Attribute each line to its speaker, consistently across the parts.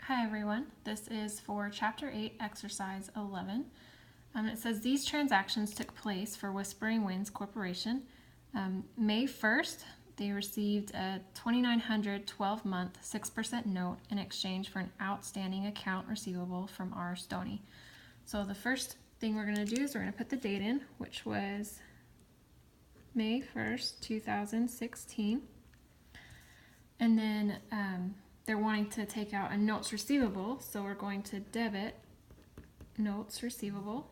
Speaker 1: Hi everyone, this is for Chapter 8, Exercise 11. It says these transactions took place for Whispering Winds Corporation. May 1st, they received a $2,900 12-month 6% note in exchange for an outstanding account receivable from R. Stoney. So the first thing we're going to do is we're going to put the date in, which was May 1st, 2016. And then they're wanting to take out a notes receivable, so we're going to debit notes receivable.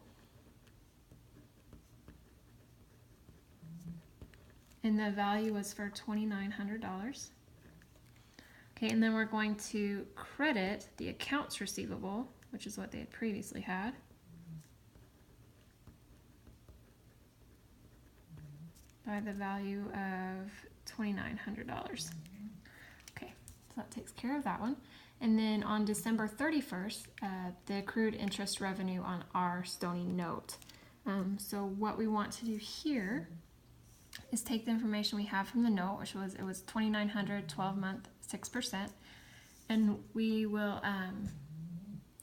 Speaker 1: And the value was for $2,900. Okay, and then we're going to credit the accounts receivable, which is what they had previously had. By the value of $2,900. Okay, so that takes care of that one. And then on December 31st, the accrued interest revenue on our Stoney note. So what we want to do here is take the information we have from the note, which was $2,900 12-month 6%, and we will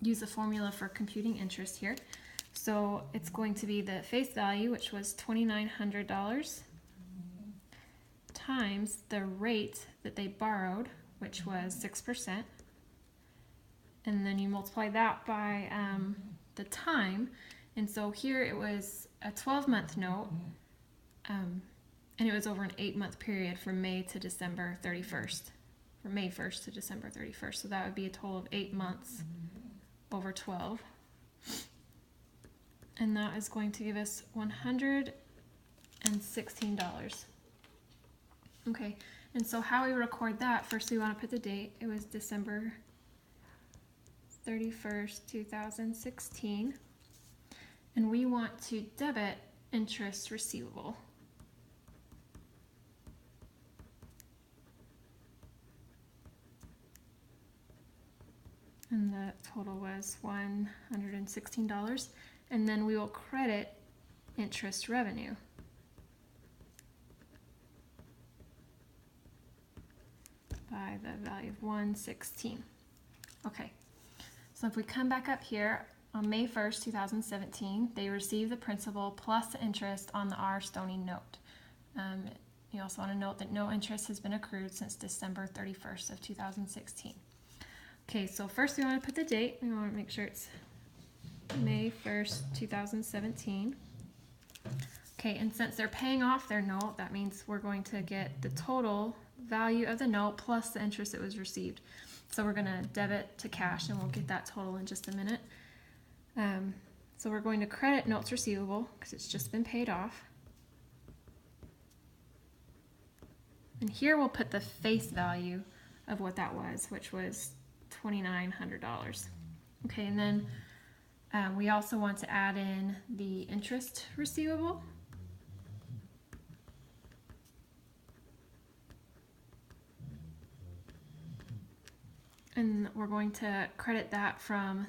Speaker 1: use the formula for computing interest here. So it's going to be the face value, which was $2,900, times the rate that they borrowed, which was 6%, and then you multiply that by the time. And so here it was a 12-month note, and it was over an 8-month period from May to December 31st, from May 1st to December 31st. So that would be a total of 8 months over 12. And that is going to give us $116. Okay, and so how we record that, first we want to put the date. It was December 31st, 2016. And we want to debit interest receivable. And the total was $116. And then we will credit interest revenue. By the value of $116. Okay, so if we come back up here, on May 1st, 2017, they received the principal plus the interest on the R. Stoney note. You also want to note that no interest has been accrued since December 31st of 2016. Okay, so first we want to put the date. We want to make sure it's May 1st, 2017. Okay, and since they're paying off their note, that means we're going to get the total value of the note plus the interest that was received. So we're going to debit to cash, and we'll get that total in just a minute. So we're going to credit notes receivable because it's just been paid off. And here we'll put the face value of what that was, which was $2,900. Okay, and then we also want to add in the interest receivable. And we're going to credit that from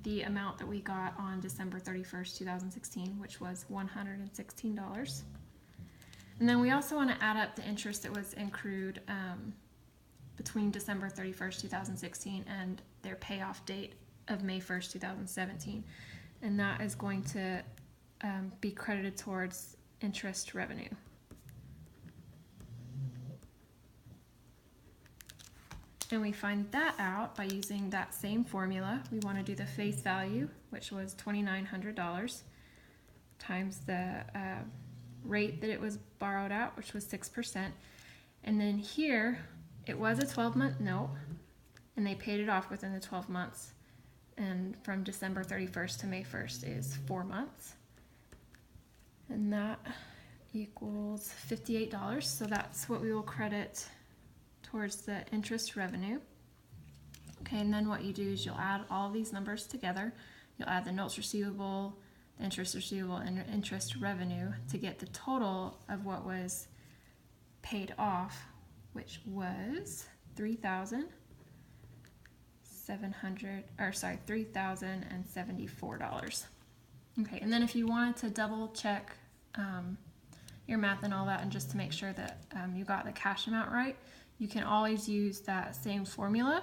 Speaker 1: the amount that we got on December 31st, 2016, which was $116. And then we also want to add up the interest that was accrued between December 31st, 2016 and their payoff date of May 1st, 2017. And that is going to be credited towards interest revenue. And we find that out by using that same formula. We want to do the face value, which was $2,900, times the rate that it was borrowed at, which was 6%. And then here, it was a 12-month note, and they paid it off within the 12 months. And from December 31st to May 1st is 4 months. And that equals $58. So that's what we will credit towards the interest revenue. Okay, and then what you do is you'll add all of these numbers together. You'll add the notes receivable, the interest receivable, and interest revenue to get the total of what was paid off, which was $3,074. Okay, and then if you wanted to double check your math and all that, and just to make sure that you got the cash amount right, you can always use that same formula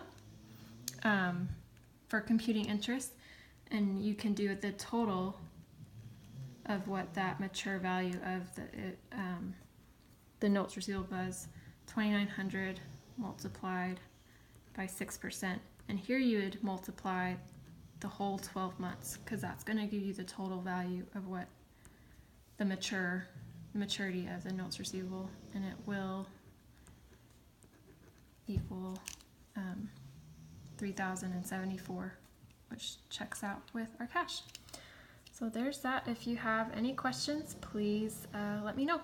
Speaker 1: for computing interest, and you can do the total of what that mature value of the notes receivable was, 2,900 multiplied by 6%. And here you would multiply the whole 12 months, because that's going to give you the total value of what the maturity of the notes receivable, and it will equal 3,074, which checks out with our cash. So there's that. If you have any questions, please let me know.